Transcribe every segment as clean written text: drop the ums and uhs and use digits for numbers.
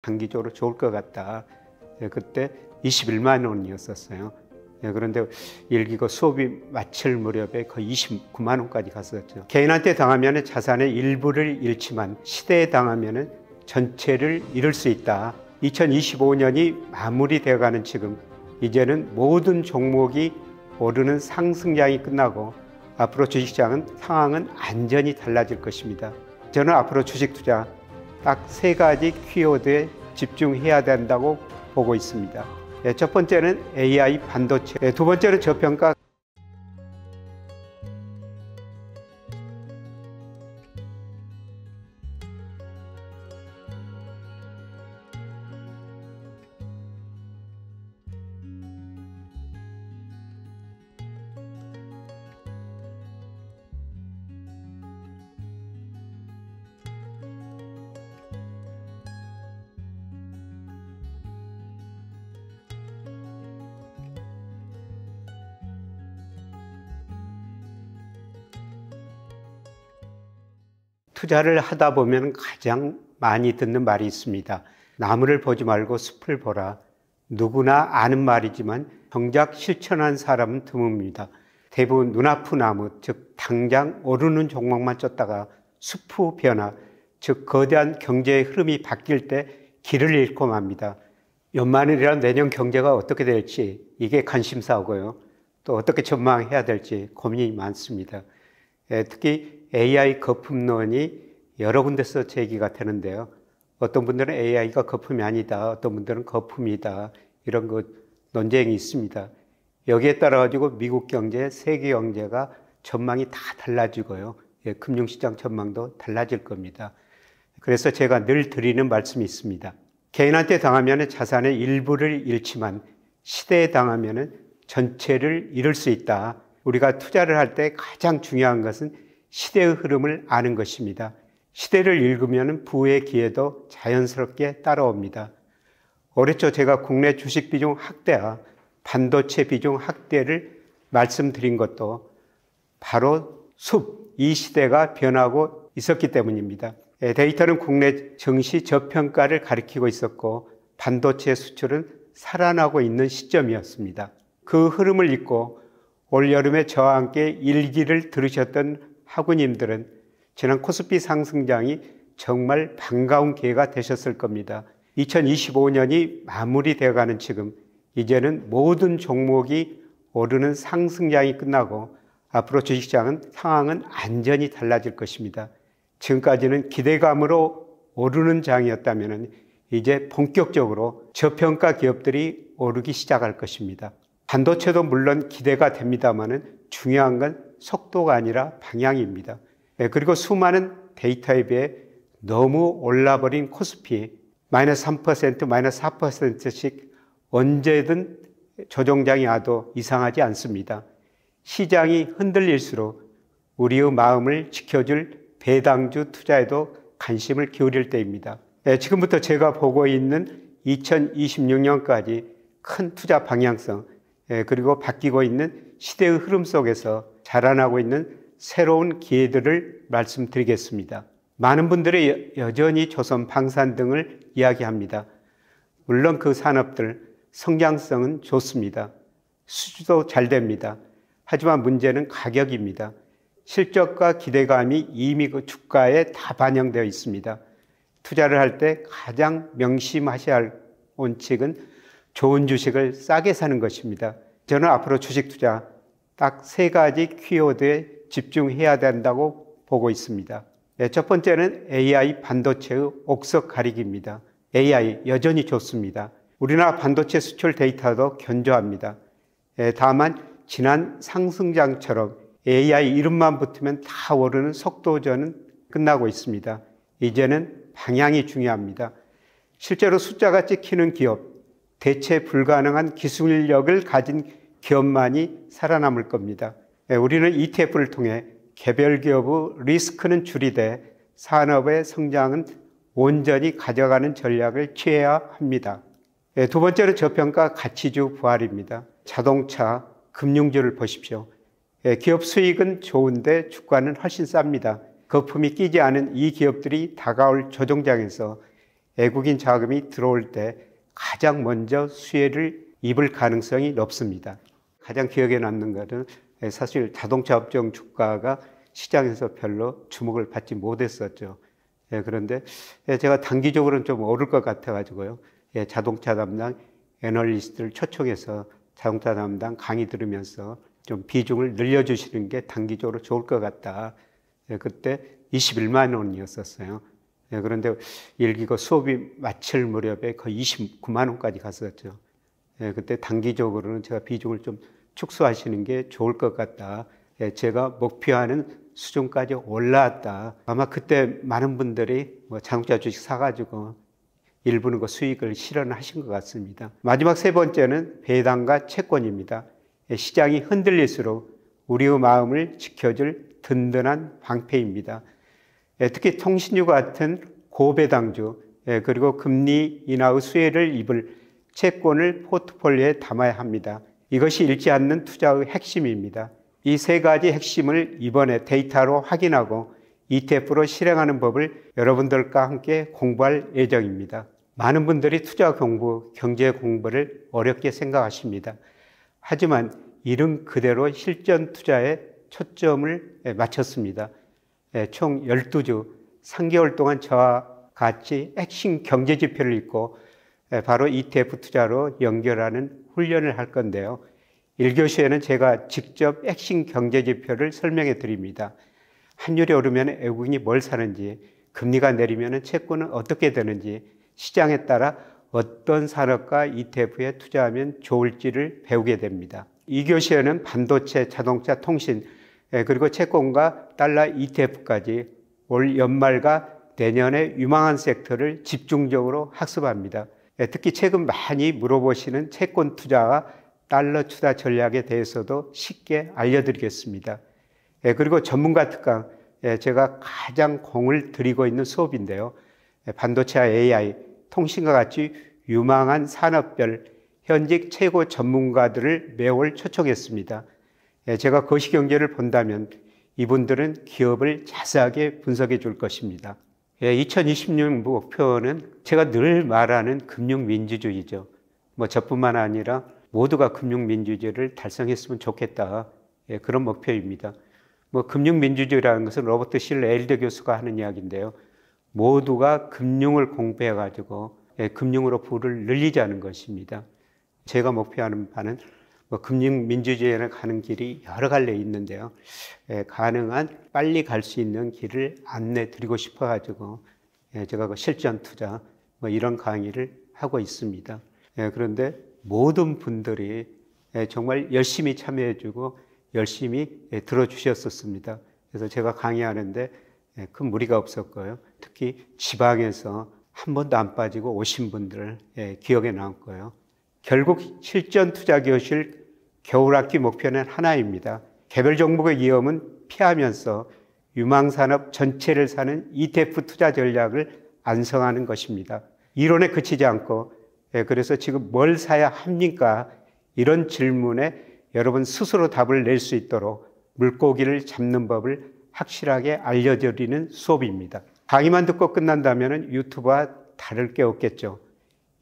단기적으로 좋을 것 같다. 그때 21만 원이었었어요. 그런데 일기고 수업이 마칠 무렵에 거의 29만 원까지 갔었죠. 개인한테 당하면 자산의 일부를 잃지만 시대에 당하면 전체를 잃을 수 있다. 2025년이 마무리되어가는 지금 이제는 모든 종목이 오르는 상승장이 끝나고 앞으로 주식시장은 상황은 완전히 달라질 것입니다. 저는 앞으로 주식 투자 딱 3가지 키워드에 집중해야 된다고 보고 있습니다. 첫 번째는 AI 반도체, 두 번째는 저평가. 투자를 하다 보면 가장 많이 듣는 말이 있습니다. 나무를 보지 말고 숲을 보라. 누구나 아는 말이지만 정작 실천한 사람은 드뭅니다. 대부분 눈아픈 나무, 즉 당장 오르는 종목만 쫓다가 숲의 변화, 즉 거대한 경제의 흐름이 바뀔 때 길을 잃고 맙니다. 연말이란 내년 경제가 어떻게 될지 이게 관심사고요. 또 어떻게 전망해야 될지 고민이 많습니다. 특히 AI 거품론이 여러 군데서 제기가 되는데요. 어떤 분들은 AI가 거품이 아니다, 어떤 분들은 거품이다, 이런 논쟁이 있습니다. 여기에 따라 가지고 미국 경제, 세계 경제가 전망이 다 달라지고요. 금융시장 전망도 달라질 겁니다. 그래서 제가 늘 드리는 말씀이 있습니다. 개인한테 당하면 자산의 일부를 잃지만 시대에 당하면 전체를 잃을 수 있다. 우리가 투자를 할 때 가장 중요한 것은 시대의 흐름을 아는 것입니다. 시대를 읽으면 부의 기회도 자연스럽게 따라옵니다. 올해 초 제가 국내 주식 비중 확대와 반도체 비중 확대를 말씀드린 것도 바로 이 시대가 변하고 있었기 때문입니다. 데이터는 국내 증시 저평가를 가리키고 있었고 반도체 수출은 살아나고 있는 시점이었습니다. 그 흐름을 읽고 올여름에 저와 함께 일기를 들으셨던 학우님들은 지난 코스피 상승장이 정말 반가운 기회가 되셨을 겁니다. 2025년이 마무리되어가는 지금 이제는 모든 종목이 오르는 상승장이 끝나고 앞으로 주식시장은 상황은 완전히 달라질 것입니다. 지금까지는 기대감으로 오르는 장이었다면 이제 본격적으로 저평가 기업들이 오르기 시작할 것입니다. 반도체도 물론 기대가 됩니다만 중요한 건 속도가 아니라 방향입니다. 그리고 수많은 데이터에 비해 너무 올라버린 코스피 마이너스 3%, 마이너스 4%씩 언제든 조정장이 와도 이상하지 않습니다. 시장이 흔들릴수록 우리의 마음을 지켜줄 배당주 투자에도 관심을 기울일 때입니다. 지금부터 제가 보고 있는 2026년까지 큰 투자 방향성, 그리고 바뀌고 있는 시대의 흐름 속에서 자라나고 있는 새로운 기회들을 말씀드리겠습니다. 많은 분들이 여전히 조선, 방산 등을 이야기합니다. 물론 그 산업들 성장성은 좋습니다. 수주도 잘 됩니다. 하지만 문제는 가격입니다. 실적과 기대감이 이미 그 주가에 다 반영되어 있습니다. 투자를 할 때 가장 명심하셔야 할 원칙은 좋은 주식을 싸게 사는 것입니다. 저는 앞으로 주식 투자 딱 3가지 키워드에 집중해야 된다고 보고 있습니다. 첫 번째는 AI 반도체의 옥석 가리기입니다. AI 여전히 좋습니다. 우리나라 반도체 수출 데이터도 견조합니다. 다만 지난 상승장처럼 AI 이름만 붙으면 다 오르는 속도전은 끝나고 있습니다. 이제는 방향이 중요합니다. 실제로 숫자가 찍히는 기업, 대체 불가능한 기술력을 가진 기업만이 살아남을 겁니다. 우리는 ETF를 통해 개별 기업의 리스크는 줄이되 산업의 성장은 온전히 가져가는 전략을 취해야 합니다. 두 번째는 저평가 가치주 부활입니다. 자동차, 금융주를 보십시오. 기업 수익은 좋은데 주가는 훨씬 쌉니다. 거품이 끼지 않은 이 기업들이 다가올 조정장에서 외국인 자금이 들어올 때 가장 먼저 수혜를 입을 가능성이 높습니다. 가장 기억에 남는 것은 사실 자동차 업종 주가가 시장에서 별로 주목을 받지 못했었죠. 그런데 제가 단기적으로는 좀 오를 것 같아가지고요. 자동차 담당 애널리스트를 초청해서 자동차 담당 강의 들으면서 좀 비중을 늘려주시는 게 단기적으로 좋을 것 같다. 그때 21만 원이었었어요. 그런데 일기고 수업이 마칠 무렵에 거의 29만 원까지 갔었죠. 그때 단기적으로는 제가 비중을 좀 축소하시는 게 좋을 것 같다. 제가 목표하는 수준까지 올라왔다. 아마 그때 많은 분들이 자동차 주식 사가지고 일부는 그 수익을 실현하신 것 같습니다. 마지막 세 번째는 배당과 채권입니다. 시장이 흔들릴수록 우리의 마음을 지켜줄 든든한 방패입니다. 특히 통신주 같은 고배당주 그리고 금리 인하의 수혜를 입을 채권을 포트폴리오에 담아야 합니다. 이것이 잃지 않는 투자의 핵심입니다. 이 세 가지 핵심을 이번에 데이터로 확인하고 ETF로 실행하는 법을 여러분들과 함께 공부할 예정입니다. 많은 분들이 투자 공부, 경제 공부를 어렵게 생각하십니다. 하지만 이름 그대로 실전 투자에 초점을 맞췄습니다. 총 12주 3개월 동안 저와 같이 핵심 경제 지표를 읽고 바로 ETF 투자로 연결하는 훈련을 할 건데요. 1교시에는 제가 직접 핵심 경제 지표를 설명해 드립니다. 환율이 오르면 외국인이 뭘 사는지, 금리가 내리면 채권은 어떻게 되는지, 시장에 따라 어떤 산업과 ETF에 투자하면 좋을지를 배우게 됩니다. 2교시에는 반도체, 자동차, 통신, 그리고 채권과 달러 ETF까지 올 연말과 내년에 유망한 섹터를 집중적으로 학습합니다. 특히 최근 많이 물어보시는 채권 투자와 달러 투자 전략에 대해서도 쉽게 알려드리겠습니다. 그리고 전문가 특강, 제가 가장 공을 들이고 있는 수업인데요. 반도체와 AI, 통신과 같이 유망한 산업별 현직 최고 전문가들을 매월 초청했습니다. 제가 거시경제를 본다면 이분들은 기업을 자세하게 분석해 줄 것입니다. 2026년 목표는 제가 늘 말하는 금융민주주의죠. 저뿐만 아니라 모두가 금융민주주의를 달성했으면 좋겠다. 그런 목표입니다. 금융민주주의라는 것은 로버트 실레일드 교수가 하는 이야기인데요. 모두가 금융을 공부해가지고 금융으로 부를 늘리자는 것입니다. 제가 목표하는 바는 금융민주주의에 가는 길이 여러 갈래 있는데요. 가능한 빨리 갈 수 있는 길을 안내 드리고 싶어가지고 제가 실전 투자 이런 강의를 하고 있습니다. 그런데 모든 분들이 정말 열심히 참여해주고 열심히 들어주셨었습니다. 그래서 제가 강의하는데 큰 무리가 없었고요. 특히 지방에서 한 번도 안 빠지고 오신 분들 기억에 남고요. 결국 실전 투자 교실 겨울학기 목표는 하나입니다. 개별 종목의 위험은 피하면서 유망산업 전체를 사는 ETF 투자 전략을 안성하는 것입니다. 이론에 그치지 않고 그래서 지금 뭘 사야 합니까? 이런 질문에 여러분 스스로 답을 낼 수 있도록 물고기를 잡는 법을 확실하게 알려드리는 수업입니다. 강의만 듣고 끝난다면 유튜브와 다를 게 없겠죠.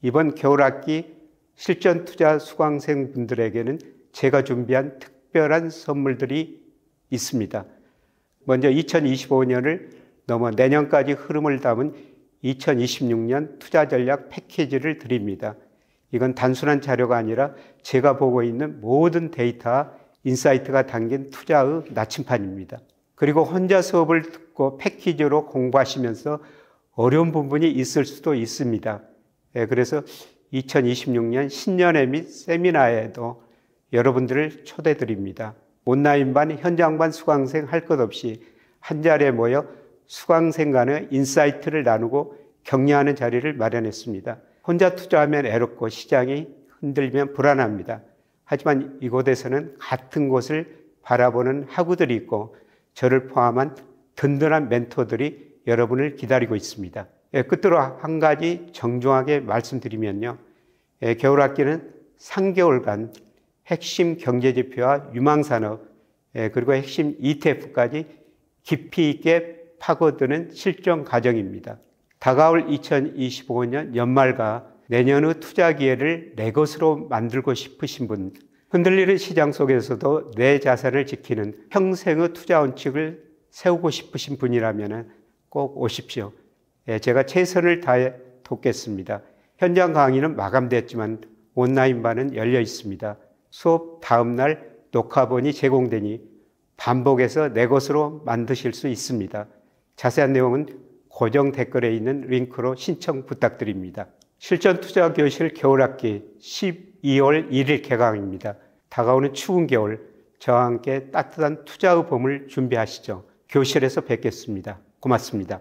이번 겨울학기 실전 투자 수강생 분들에게는 제가 준비한 특별한 선물들이 있습니다. 먼저 2025년을 넘어 내년까지 흐름을 담은 2026년 투자 전략 패키지를 드립니다. 이건 단순한 자료가 아니라 제가 보고 있는 모든 데이터와 인사이트가 담긴 투자의 나침판입니다. 그리고 혼자 수업을 듣고 패키지로 공부하시면서 어려운 부분이 있을 수도 있습니다. 그래서 2026년 신년회 및 세미나에도 여러분들을 초대드립니다. 온라인반, 현장반 수강생 할 것 없이 한 자리에 모여 수강생 간의 인사이트를 나누고 격려하는 자리를 마련했습니다. 혼자 투자하면 애롭고 시장이 흔들리면 불안합니다. 하지만 이곳에서는 같은 곳을 바라보는 학우들이 있고 저를 포함한 든든한 멘토들이 여러분을 기다리고 있습니다. 끝으로 한 가지 정중하게 말씀드리면요. 겨울학기는 3개월간 핵심 경제지표와 유망산업 그리고 핵심 ETF까지 깊이 있게 파고드는 실전 과정입니다. 다가올 2025년 연말과 내년의 투자 기회를 내 것으로 만들고 싶으신 분, 흔들리는 시장 속에서도 내 자산을 지키는 평생의 투자 원칙을 세우고 싶으신 분이라면 꼭 오십시오. 제가 최선을 다해 돕겠습니다. 현장 강의는 마감됐지만 온라인반은 열려 있습니다. 수업 다음 날 녹화본이 제공되니 반복해서 내 것으로 만드실 수 있습니다. 자세한 내용은 고정 댓글에 있는 링크로 신청 부탁드립니다. 실전투자교실 겨울학기 12월 1일 개강입니다. 다가오는 추운 겨울 저와 함께 따뜻한 투자의 봄을 준비하시죠. 교실에서 뵙겠습니다. 고맙습니다.